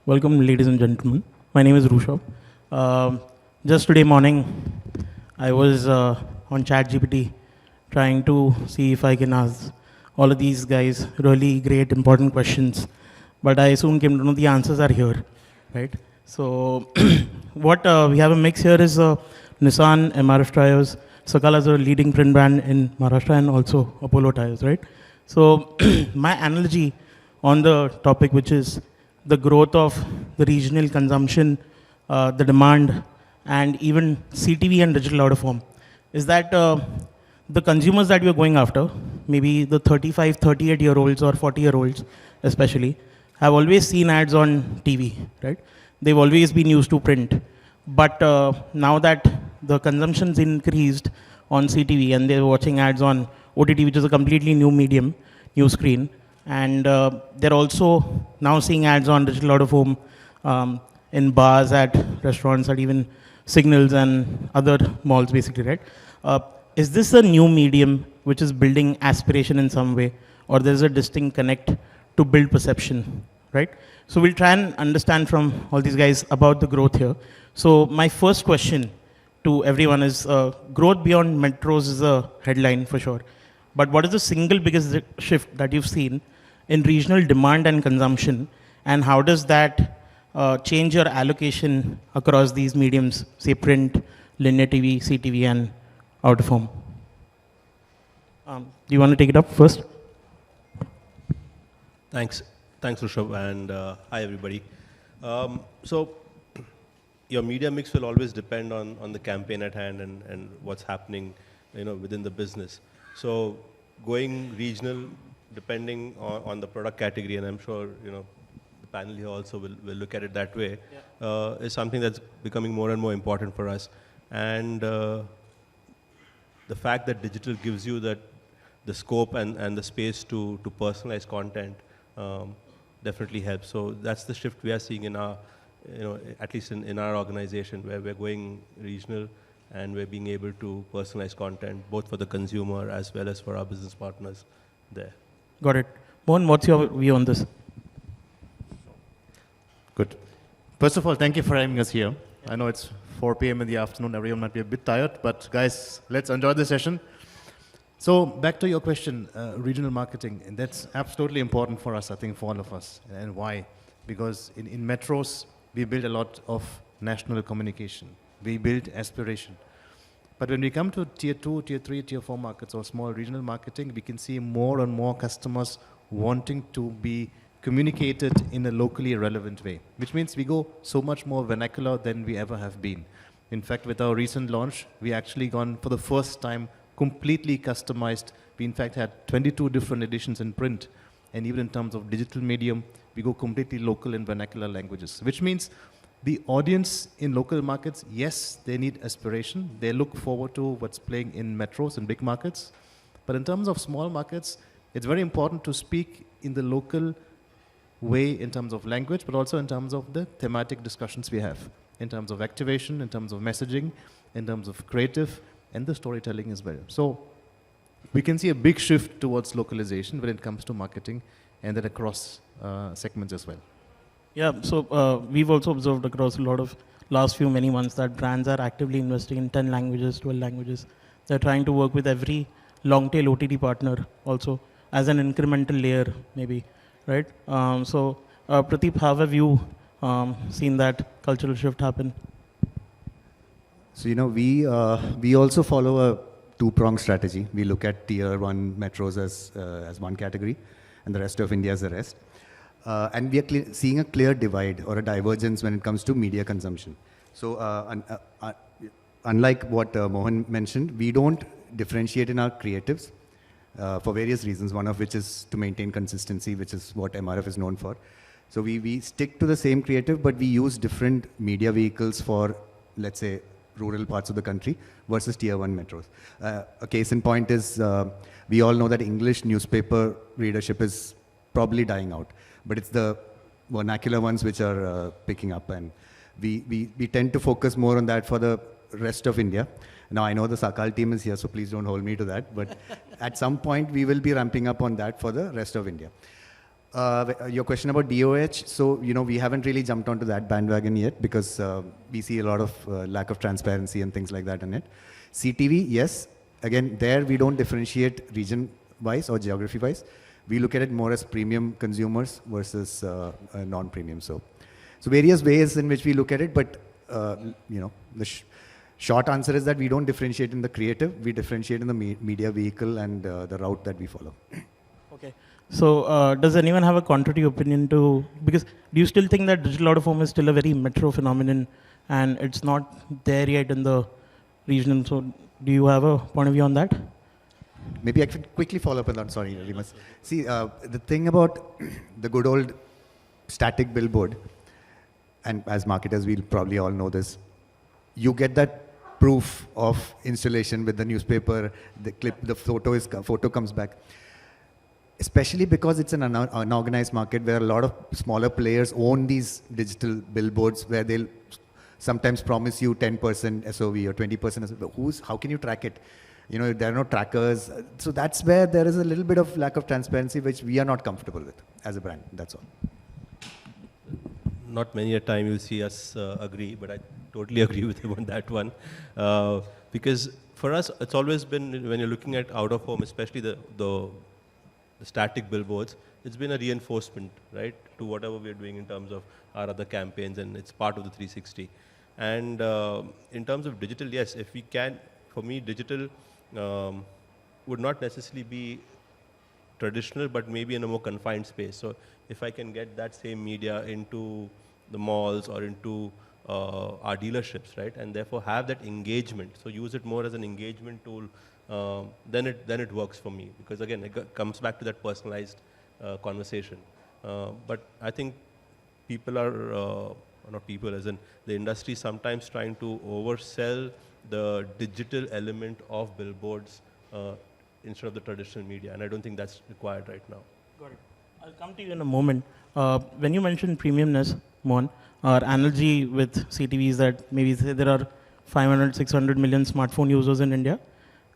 Welcome, ladies and gentlemen. My name is Russhabh. Just today morning, I was on ChatGPT trying to see if I can ask all of these guys really great, important questions. But I soon came to know the answers are here, right? So, what we have a mix here is Nissan, MRF Tyres, Sakal as a leading print brand in Maharashtra, and also Apollo Tyres, right? So, my analogy on the topic, which is the growth of the regional consumption, the demand, and even CTV and digital out of home, is that the consumers that we are going after, maybe the 35, 38-year-olds or 40-year-olds especially, have always seen ads on TV, right? They've always been used to print. But now that the consumption's increased on CTV and they're watching ads on OTT, which is a completely new medium, new screen, and they're also now seeing ads on digital out of home, in bars, at restaurants, at even signals and other malls, basically, right? Is this a new medium which is building aspiration in some way, or there's a distinct connect to build perception, right? So we'll try and understand from all these guys about the growth here. So my first question to everyone is, growth beyond metros is a headline for sure. But what is the single biggest shift that you've seen in regional demand and consumption, and how does that change your allocation across these mediums, say print, linear TV, CTV, and out of home? Do you want to take it up first? Thanks, Russhabh, and hi everybody. So your media mix will always depend on the campaign at hand and what's happening, within the business. So going regional, depending on the product category, and I'm sure the panel here also will look at it that way, is something that's becoming more and more important for us. And the fact that digital gives you the scope and the space to personalize content definitely helps. So that's the shift we are seeing in our, at least in our organization, where we're going regional and we're being able to personalize content, both for the consumer as well as for our business partners there. Got it. Mohan, what's your view on this? Good. First of all, thank you for having us here. I know it's 4 p.m. in the afternoon. Everyone might be a bit tired, but guys, let's enjoy the session. So back to your question, regional marketing, and that's absolutely important for us, I think, for all of us. And why? Because in metros, we build a lot of national communication. We build aspiration. But when we come to tier 2, tier 3, tier 4 markets or small regional marketing, we can see more and more customers wanting to be communicated in a locally relevant way, which means we go so much more vernacular than we ever have been. In fact, with our recent launch, we actually gone for the first time completely customized. We in fact had 22 different editions in print. And even in terms of digital medium, we go completely local in vernacular languages, which means the audience in local markets, yes, they need aspiration. They look forward to what's playing in metros and big markets. But in terms of small markets, it's very important to speak in the local way in terms of language, but also in terms of the thematic discussions we have, in terms of activation, in terms of messaging, in terms of creative, and the storytelling as well. So we can see a big shift towards localization when it comes to marketing, and then across segments as well. Yeah, so we've also observed across a lot of many months that brands are actively investing in 10 languages, 12 languages. They're trying to work with every long tail OTT partner also as an incremental layer, maybe, right? So Pradeep, how have you seen that cultural shift happen? So, we also follow a two-pronged strategy. We look at tier 1 metros as one category and the rest of India as the rest. And we are seeing a clear divide or a divergence when it comes to media consumption. So unlike what Mohan mentioned, we don't differentiate in our creatives for various reasons, one of which is to maintain consistency, which is what MRF is known for. So we stick to the same creative, but we use different media vehicles for, let's say, rural parts of the country versus tier 1 metros. A case in point is, we all know that English newspaper readership is probably dying out, but it's the vernacular ones which are picking up, and we tend to focus more on that for the rest of India. Now I know the Sakal team is here, so please don't hold me to that, but at some point we will be ramping up on that for the rest of India. Your question about DOH, so we haven't really jumped onto that bandwagon yet because we see a lot of lack of transparency and things like that in it. CTV, yes. Again, there we don't differentiate region-wise or geography-wise. We look at it more as premium consumers versus non-premium. So various ways in which we look at it, but the short answer is that we don't differentiate in the creative. We differentiate in the media vehicle and the route that we follow. Okay. So does anyone have a contrary opinion to, because do you still think that digital out-of-home is still a very metro phenomenon and it's not there yet in the regional? So do you have a point of view on that? Maybe I could quickly follow up on that. Sorry, Remuz. See, the thing about the good old static billboard, and as marketers, we'll probably all know this, you get that proof of installation with the newspaper, the clip, the photo comes back. Especially because it's an unorganized market where a lot of smaller players own these digital billboards where they'll sometimes promise you 10% SOV or 20% SOV. How can you track it? There are no trackers. So that's where there is a little bit of lack of transparency, which we are not comfortable with as a brand. That's all. Not many a time you'll see us agree, but I totally agree with him on that one. Because for us, it's always been, when you're looking at out-of-home, especially the static billboards, it's been a reinforcement, right, to whatever we're doing in terms of our other campaigns, and it's part of the 360. And in terms of digital, yes, if we can, for me, digital would not necessarily be traditional, but maybe in a more confined space. So if I can get that same media into the malls or into our dealerships, right, and therefore have that engagement, so use it more as an engagement tool, then it works for me, because again, it comes back to that personalized conversation. But I think people are, not people, as in the industry, sometimes trying to oversell the digital element of billboards instead of the traditional media, and I don't think that's required right now. Got it. I'll come to you in a moment. When you mentioned premiumness, Mohan, our analogy with CTV is that maybe say there are 500, 600 million smartphone users in India,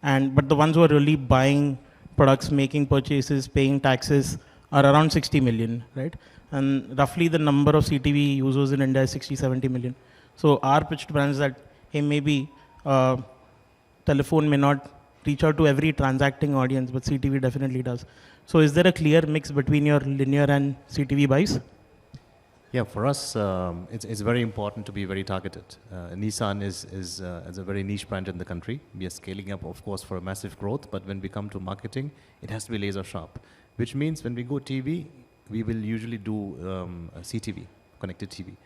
but the ones who are really buying products, making purchases, paying taxes are around 60 million, right? And roughly the number of CTV users in India is 60, 70 million. So our pitch to brands is that, hey, maybe telephone may not reach out to every transacting audience, but CTV definitely does. So is there a clear mix between your linear and CTV buys? Yeah, for us, it's very important to be very targeted. Nissan is a very niche brand in the country. We are scaling up, of course, for a massive growth, but when we come to marketing, it has to be laser sharp, which means when we go TV, we will usually do CTV, connected TV.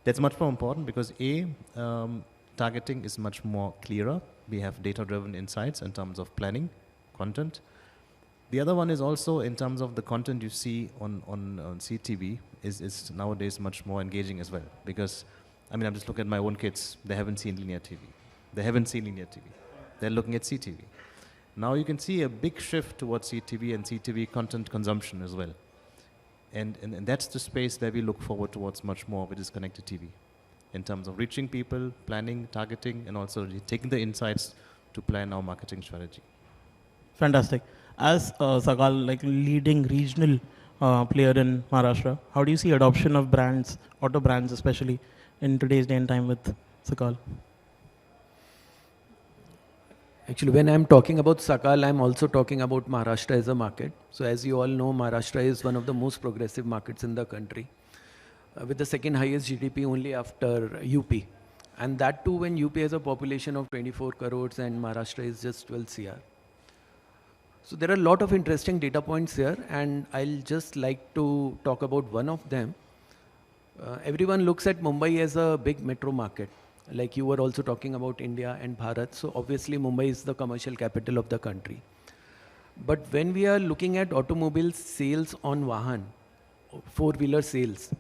That's much more important because targeting is much more clearer. We have data-driven insights in terms of planning, content. The other one is also in terms of the content you see on CTV is nowadays much more engaging as well. Because, I mean, I'm just looking at my own kids. They haven't seen linear TV. They're looking at CTV. Now you can see a big shift towards CTV and CTV content consumption as well. And that's the space where we look forward towards much more, which is connected TV. In terms of reaching people, planning, targeting, and also taking the insights to plan our marketing strategy. Fantastic. As Sakal, like leading regional player in Maharashtra, how do you see adoption of brands, auto brands especially, in today's day and time with Sakal? Actually, when I'm talking about Sakal, I'm also talking about Maharashtra as a market. So as you all know, Maharashtra is one of the most progressive markets in the country, with the second highest GDP only after UP. And that too when UP has a population of 24 crores and Maharashtra is just 12 CR. So there are a lot of interesting data points here, and I'll just like to talk about one of them. Everyone looks at Mumbai as a big metro market. Like you were also talking about India and Bharat. So obviously Mumbai is the commercial capital of the country. But when we are looking at automobile sales on Vahan, four-wheeler sales,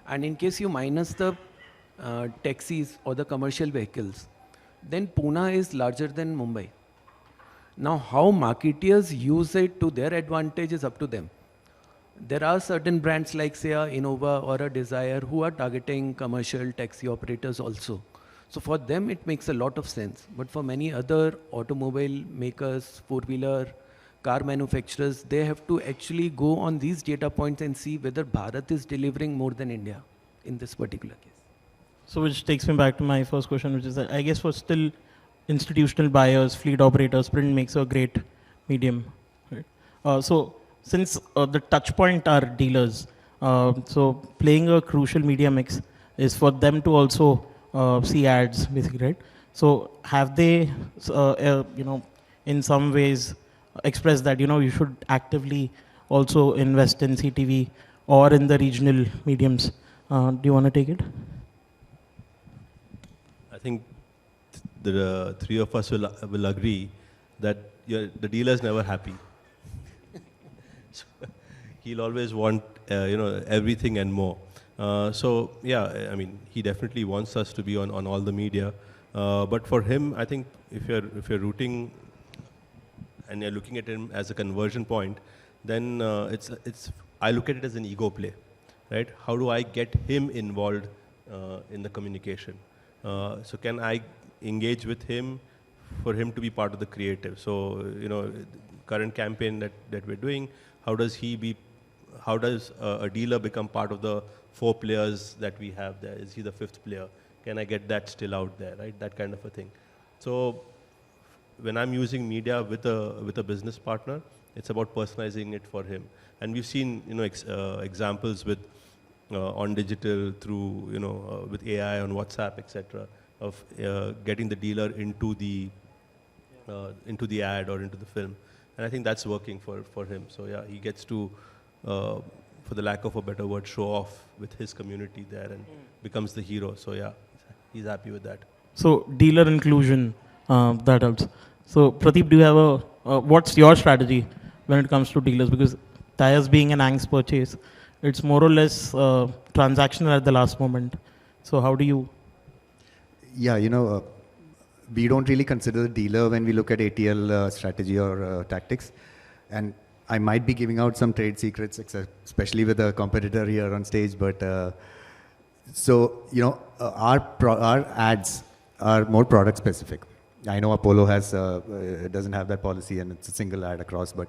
and in case you minus the taxis or the commercial vehicles, then Pune is larger than Mumbai. Now, how marketeers use it to their advantage is up to them. There are certain brands like say a Innova or a Desire who are targeting commercial taxi operators also. So for them, it makes a lot of sense. But for many other automobile makers, four-wheeler car manufacturers, they have to actually go on these data points and see whether Bharat is delivering more than India in this particular case. So which takes me back to my first question, which is that I guess for still institutional buyers, fleet operators, print makes a great medium. Right? So since the touch point are dealers, so playing a crucial media mix is for them to also see ads, basically, right? So have they, in some ways expressed that, you should actively also invest in CTV or in the regional mediums? Do you want to take it? I think the three of us will agree that the dealer is never happy. So he'll always want everything and more. So yeah, I mean, he definitely wants us to be on all the media. But for him, I think if you're rooting and you're looking at him as a conversion point, then I look at it as an ego play, right? How do I get him involved in the communication? So can I engage with him for him to be part of the creative? So current campaign that we're doing, how does a dealer become part of the 4 players that we have there? Is he the 5th player? Can I get that still out there, right? That kind of a thing. So when I'm using media with a business partner, it's about personalizing it for him. And we've seen examples with on digital through with AI on WhatsApp, etc., of getting the dealer into the ad or into the film. And I think that's working for him. So yeah, he gets to, for the lack of a better word, show off with his community there and becomes the hero. So yeah, he's happy with that. So dealer inclusion, that helps. So Pradeep, do you have what's your strategy when it comes to dealers? Because Tyres being an angst purchase, it's more or less transactional at the last moment. So how do you? Yeah, we don't really consider the dealer when we look at ATL strategy or tactics. And I might be giving out some trade secrets, especially with a competitor here on stage. But our ads are more product specific. I know Apollo doesn't have that policy and it's a single ad across, but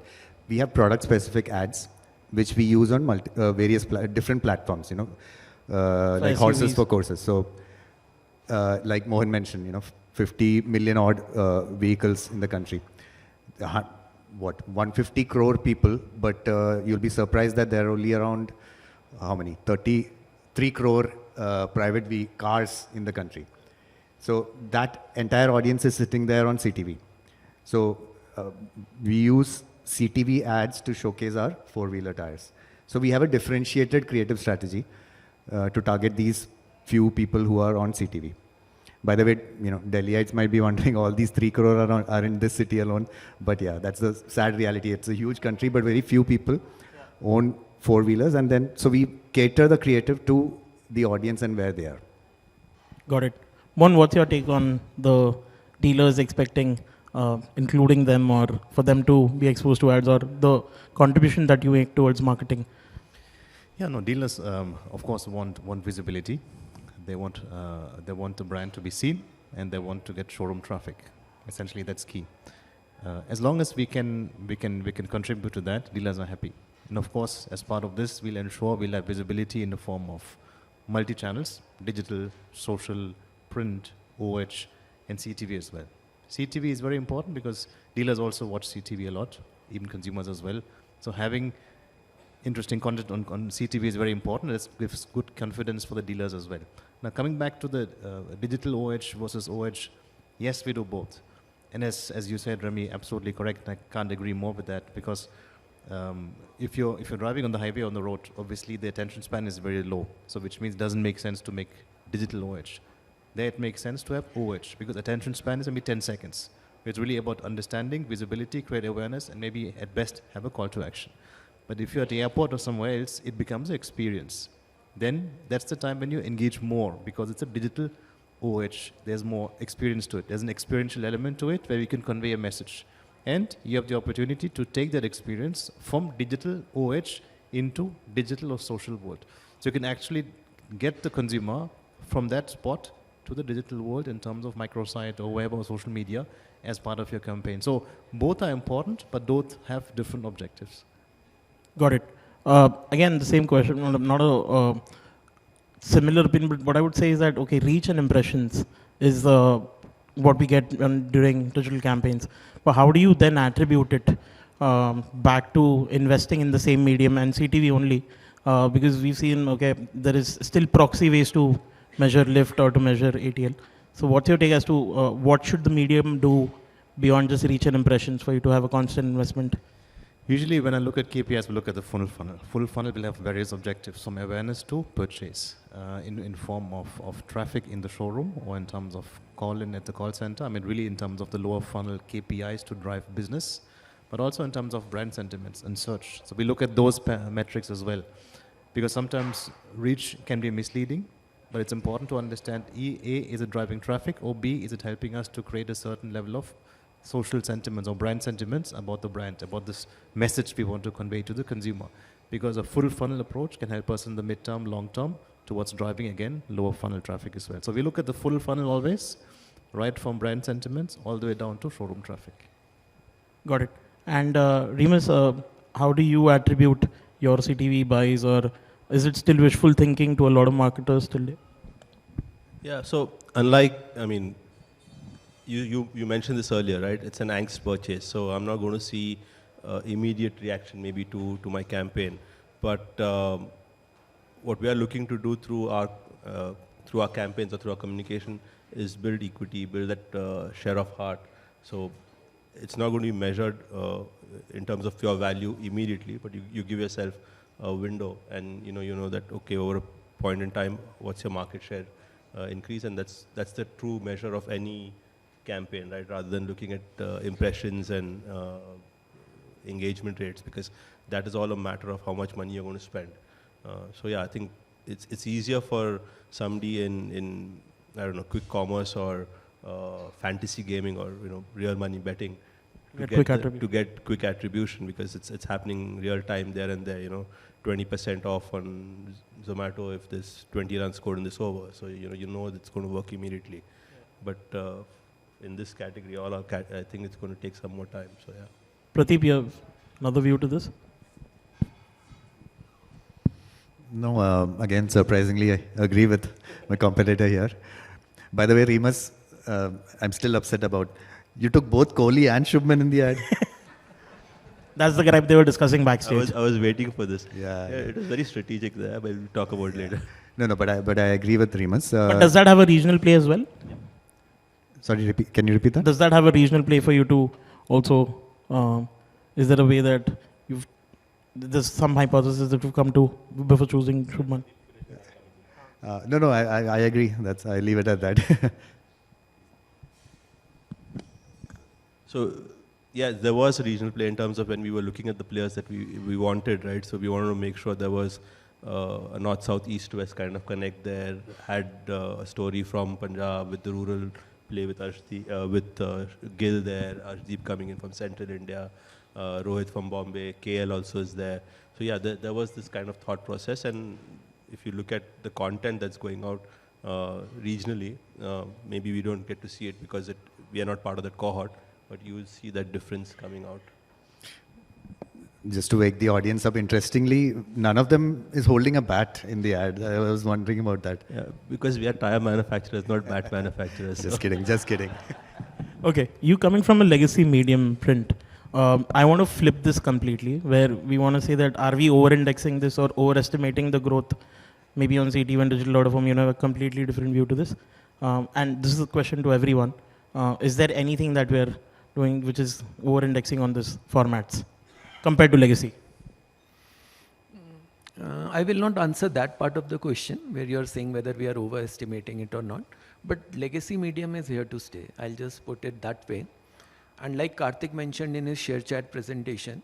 we have product specific ads which we use on various different platforms, like horses for courses. So like Mohan mentioned, 50 million odd vehicles in the country. 150 crore people, but you'll be surprised that there are only around, 33 crore private cars in the country. So that entire audience is sitting there on CTV. So we use CTV ads to showcase our four-wheeler tires. So we have a differentiated creative strategy to target these few people who are on CTV. By the way, Delhiites might be wondering, all these 3 crore are in this city alone. But yeah, that's the sad reality. It's a huge country, but very few people own four-wheelers. And then, so we cater the creative to the audience and where they are. Got it. Mon, what's your take on the dealers expecting, including them or for them to be exposed to ads, or the contribution that you make towards marketing? Yeah, no, dealers, of course, want visibility. They want the brand to be seen, and they want to get showroom traffic. Essentially, that's key. As long as we can contribute to that, dealers are happy. And of course, as part of this, we'll ensure we'll have visibility in the form of multi-channels, digital, social, print, OOH, and CTV as well. CTV is very important because dealers also watch CTV a lot, even consumers as well. So having interesting content on CTV is very important. It gives good confidence for the dealers as well. Now coming back to the digital OOH versus OOH, yes, we do both. And as you said, Remy, absolutely correct. I can't agree more with that, because if you're driving on the highway, on the road, obviously the attention span is very low. So which means it doesn't make sense to make digital OOH. There it makes sense to have OOH, because attention span is only 10 seconds. It's really about understanding, visibility, create awareness, and maybe at best have a call to action. But if you're at the airport or somewhere else, it becomes an experience. Then that's the time when you engage more, because it's a digital OOH. There's more experience to it. There's an experiential element to it where you can convey a message. And you have the opportunity to take that experience from digital OOH into digital or social world. So you can actually get the consumer from that spot to the digital world in terms of microsite or web or social media, as part of your campaign. So both are important, but both have different objectives. Got it. Again, the same question, not a similar opinion, but what I would say is that, okay, reach and impressions is what we get during digital campaigns. But how do you then attribute it back to investing in the same medium and CTV only? Because we've seen, okay, there is still proxy ways to measure lift or to measure ATL. So what's your take as to what should the medium do beyond just reach and impressions for you to have a constant investment? Usually when I look at KPIs, we look at the full funnel. Full funnel will have various objectives, from awareness to purchase, in form of traffic in the showroom or in terms of call-in at the call center. I mean, really in terms of the lower funnel KPIs to drive business, but also in terms of brand sentiments and search. So we look at those metrics as well, because sometimes reach can be misleading, but it's important to understand, A, is it driving traffic, or B, is it helping us to create a certain level of social sentiments or brand sentiments about the brand, about this message we want to convey to the consumer. Because a full funnel approach can help us in the mid-term, long-term towards driving, again, lower funnel traffic as well. So we look at the full funnel always, right from brand sentiments all the way down to showroom traffic. Got it. And Remuz, how do you attribute your CTV buys, or is it still wishful thinking to a lot of marketers today? Yeah, so unlike, I mean, you mentioned this earlier, right? It's an angst purchase, so I'm not going to see immediate reaction maybe to my campaign. But what we are looking to do through our campaigns or through our communication is build equity, build that share of heart. So it's not going to be measured in terms of your value immediately, but you give yourself a window, and you know that, okay, over a point in time, what's your market share increase, and that's the true measure of any campaign, right? Rather than looking at impressions and engagement rates, because that is all a matter of how much money you're going to spend. So yeah, I think it's easier for somebody in I don't know, quick commerce or fantasy gaming or real money betting to get quick attribution, because it's happening real time there and there. 20% off on Zomato if there's 20 runs scored in this over. So you know it's going to work immediately. But in this category, I think it's going to take some more time. So yeah. Pradeep, you have another view to this? No, again, surprisingly, I agree with my competitor here. By the way, Remuz, I'm still upset about, you took both Kohli and Shubman in the ad. That's the gripe they were discussing backstage. I was waiting for this. Yeah. It was very strategic there, but we'll talk about it later. No, but I agree with Remuz. But does that have a regional play as well? Sorry, can you repeat that? Does that have a regional play for you to also, is there a way that there's some hypothesis that you've come to before choosing Shubman? No, I agree. I leave it at that. So, yeah, there was a regional play in terms of when we were looking at the players that we wanted, right? So we wanted to make sure there was a north, south, east, west kind of connect there. Had a story from Punjab with the rural play with Gill there, Arshdeep coming in from central India, Rohit from Bombay, KL also is there. So yeah, there was this kind of thought process, and if you look at the content that's going out regionally, maybe we don't get to see it because we are not part of that cohort, but you will see that difference coming out. Just to wake the audience up, interestingly, none of them is holding a bat in the ad. I was wondering about that. Yeah, because we are tire manufacturers, not bat manufacturers. Just kidding. Okay, you coming from a legacy medium print, I want to flip this completely, where we want to say that are we over-indexing this or overestimating the growth, maybe on CTV and digital out-of-home? You have a completely different view to this. And this is a question to everyone. Is there anything that we're doing which is over-indexing on this formats compared to legacy? I will not answer that part of the question where you are saying whether we are overestimating it or not. But legacy medium is here to stay. I'll just put it that way. And like Karthik mentioned in his share chat presentation,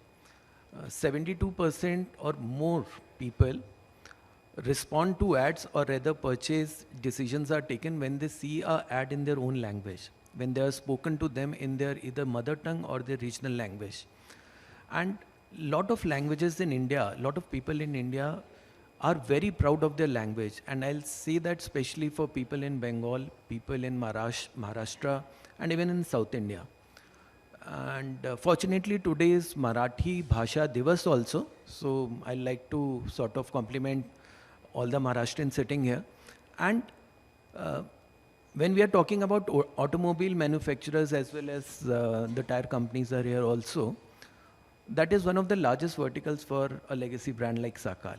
72% or more people respond to ads, or rather purchase decisions are taken when they see an ad in their own language, when they are spoken to them in their either mother tongue or their regional language. And lot of languages in India, lot of people in India are very proud of their language. And I'll say that especially for people in Bengal, people in Maharashtra, and even in South India. And fortunately today is Marathi Bhasha Divas also. So I like to sort of compliment all the Maharashtrians sitting here. And when we are talking about automobile manufacturers as well as the tire companies are here also, that is one of the largest verticals for a legacy brand like Sakal.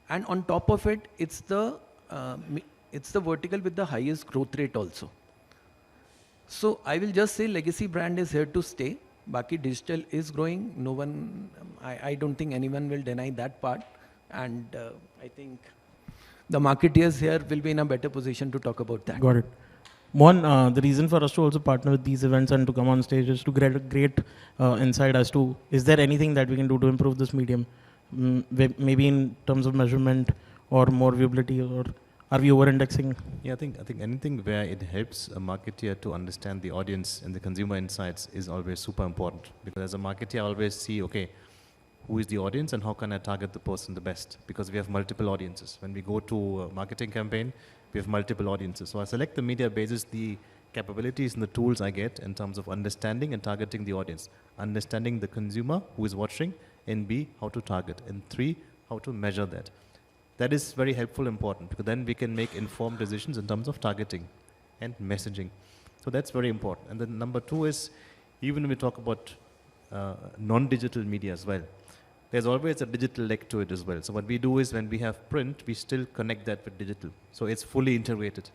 And on top of it, it's the vertical with the highest growth rate also. So I will just say legacy brand is here to stay. Baki digital is growing. No one, I don't think anyone will deny that part. And I think the marketeers here will be in a better position to talk about that. Got it. One, the reason for us to also partner with these events and to come on stage is to get a great insight as to, is there anything that we can do to improve this medium? Maybe in terms of measurement or more viewability, or are we over-indexing? Yeah, I think anything where it helps a marketer to understand the audience and the consumer insights is always super important. Because as a marketer, I always see, okay, who is the audience and how can I target the person the best? Because we have multiple audiences. When we go to a marketing campaign, we have multiple audiences. So I select the media basis the capabilities and the tools I get in terms of understanding and targeting the audience. Understanding the consumer who is watching, and B, how to target, and 3, how to measure that. That is very helpful, important, because then we can make informed decisions in terms of targeting and messaging. So that's very important. And then number 2 is, even when we talk about non-digital media as well, there's always a digital leg to it as well. So what we do is when we have print, we still connect that with digital. So it's fully integrated.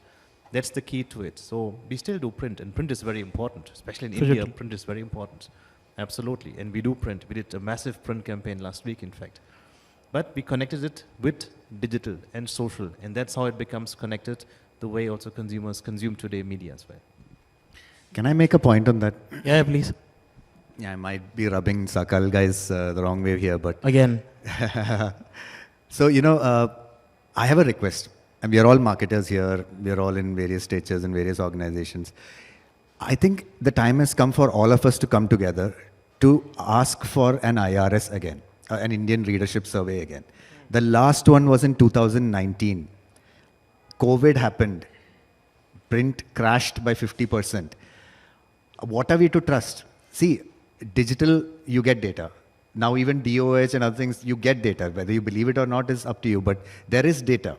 That's the key to it. So we still do print, and print is very important, especially in India, print is very important. Absolutely. And we do print. We did a massive print campaign last week, in fact. But we connected it with digital and social, and that's how it becomes connected the way also consumers consume today media as well. Can I make a point on that? Yeah, please. Yeah, I might be rubbing Sakal guys the wrong way here, but... Again. So, I have a request. And we are all marketers here. We are all in various stages and various organizations. I think the time has come for all of us to come together to ask for an IRS again, an Indian Readership Survey again. The last one was in 2019. COVID happened. Print crashed by 50%. What are we to trust? See, digital, you get data. Now even DOOH and other things, you get data. Whether you believe it or not is up to you, but there is data.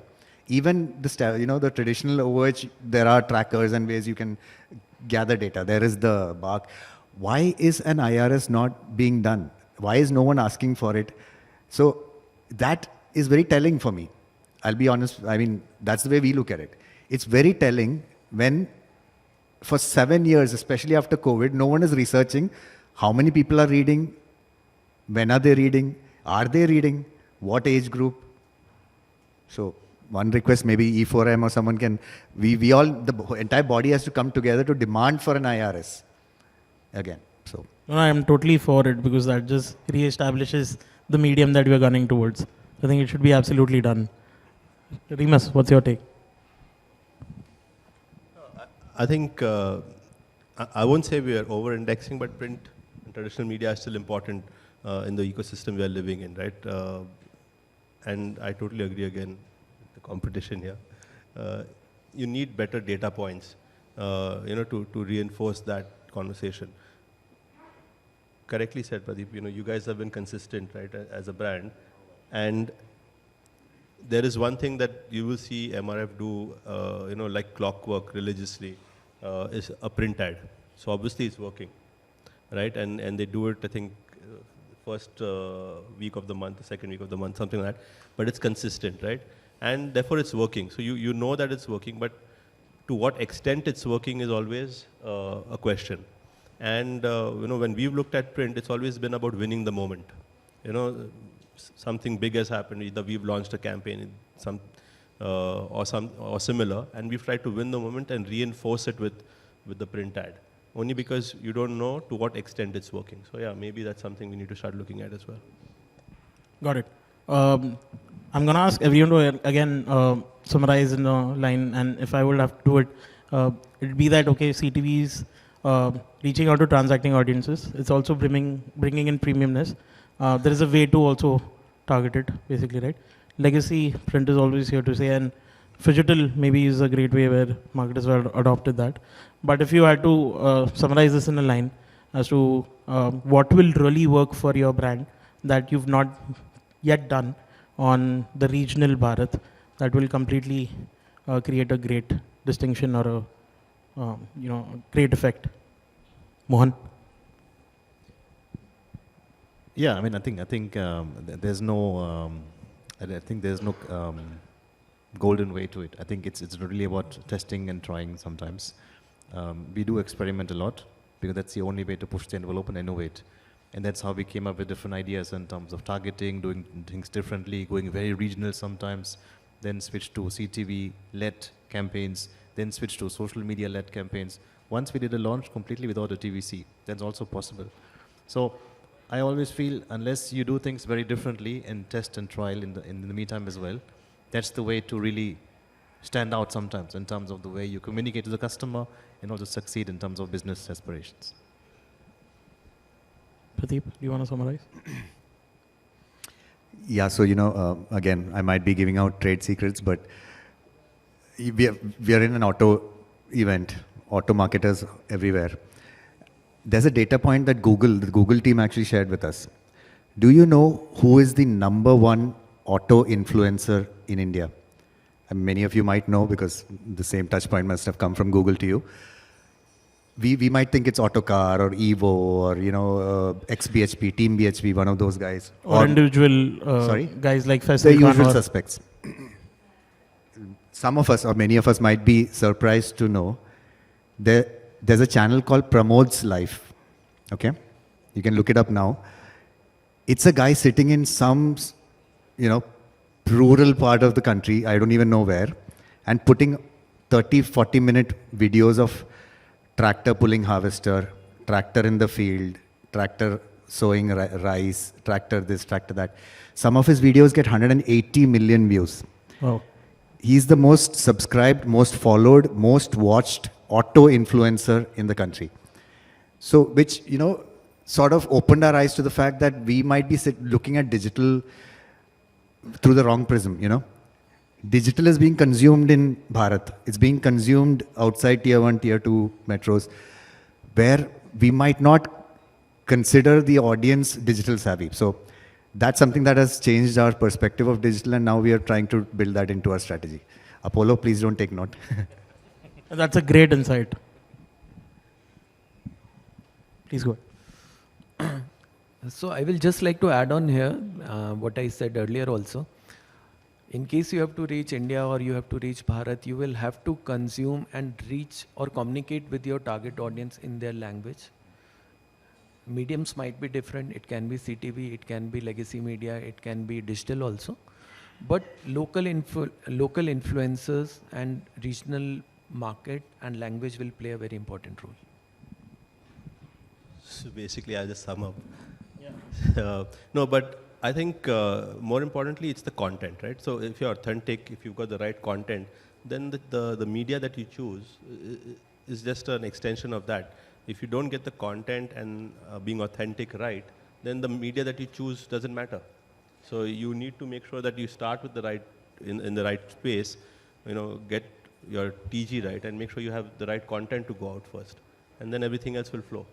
Even the traditional OOH, there are trackers and ways you can gather data. There is the BARC. Why is an IRS not being done? Why is no one asking for it? So that is very telling for me. I'll be honest, I mean, that's the way we look at it. It's very telling when for 7 years, especially after COVID, no one is researching how many people are reading, when are they reading, what age group. So one request, maybe E4M or someone can, we all, the entire body has to come together to demand for an IRS again. So No, I'm totally for it, because that just re-establishes the medium that we are gunning towards. I think it should be absolutely done. Remuz, what's your take? I think, I won't say we are over-indexing, but print and traditional media is still important in the ecosystem we are living in, right? And I totally agree again, the competition here. You need better data points, to reinforce that conversation. Correctly said, Pradeep, you guys have been consistent, right, as a brand. And there is one thing that you will see MRF do, like clockwork religiously, is a print ad. So obviously it's working, right? And they do it, I think, first week of the month, the second week of the month, something like that. But it's consistent, right? And therefore it's working. So you know that it's working, but to what extent it's working is always a question. And when we've looked at print, it's always been about winning the moment. Something big has happened. Either we've launched a campaign, or similar, and we've tried to win the moment and reinforce it with the print ad. Only because you don't know to what extent it's working. So yeah, maybe that's something we need to start looking at as well. Got it. I'm going to ask everyone to again summarize in a line, and if I would have to do it, it'd be that, okay, CTV is reaching out to transacting audiences. It's also bringing in premiumness. There is a way to also target it, basically, right? Legacy print is always here to say, and phygital maybe is a great way where marketers have adopted that. But if you had to summarize this in a line, as to what will really work for your brand that you've not yet done on the regional Bharat that will completely create a great distinction or a great effect. Mohan? Yeah, I mean, I think there's no, I think there's no golden way to it. I think it's really about testing and trying sometimes. We do experiment a lot because that's the only way to push the envelope and innovate. And that's how we came up with different ideas in terms of targeting, doing things differently, going very regional sometimes, then switch to CTV-led campaigns, then switch to social media-led campaigns. Once we did a launch completely without a TVC, that's also possible. So I always feel unless you do things very differently and test and trial in the meantime as well, that's the way to really stand out sometimes in terms of the way you communicate to the customer and also succeed in terms of business aspirations. Pradeep, do you want to summarize? Yeah, so, again, I might be giving out trade secrets, but we are in an auto event, auto marketers everywhere. There's a data point that the Google team actually shared with us. Do you know who is the #1 auto influencer in India? And many of you might know because the same touch point must have come from Google to you. We might think it's Autocar or Evo or, XBHP, Team BHP, one of those guys. Or individual guys like Faisal The Khan usual or suspects. Some of us or many of us might be surprised to know there's a channel called Pramod's Life. Okay? You can look it up now. It's a guy sitting in some, rural part of the country, I don't even know where, and putting 30, 40-minute videos of tractor pulling harvester, tractor in the field, tractor sowing rice, tractor this, tractor that. Some of his videos get 180 million views. Wow. He's the most subscribed, most followed, most watched auto influencer in the country. So, which, sort of opened our eyes to the fact that we might be looking at digital through the wrong prism, Digital is being consumed in Bharat. It's being consumed outside tier 1, tier 2 metros, where we might not consider the audience digital savvy. So that's something that has changed our perspective of digital, and now we are trying to build that into our strategy. Apollo, please don't take note. That's a great insight. Please go ahead. So I will just like to add on here what I said earlier also. In case you have to reach India or you have to reach Bharat, you will have to consume and reach or communicate with your target audience in their language. Mediums might be different. It can be CTV, it can be legacy media, it can be digital also. But local influencers and regional market and language will play a very important role. So basically, I'll just sum up. No, but I think more importantly, it's the content, right? So if you're authentic, if you've got the right content, then the media that you choose is just an extension of that. If you don't get the content and being authentic right, then the media that you choose doesn't matter. So you need to make sure that you start with the right, in the right space, get your TG right and make sure you have the right content to go out first. And then everything else will flow.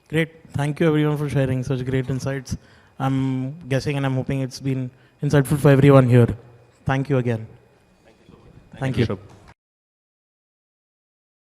Great. Thank you everyone for sharing such great insights. I'm guessing and I'm hoping it's been insightful for everyone here. Thank you again. Thank you. Thank you.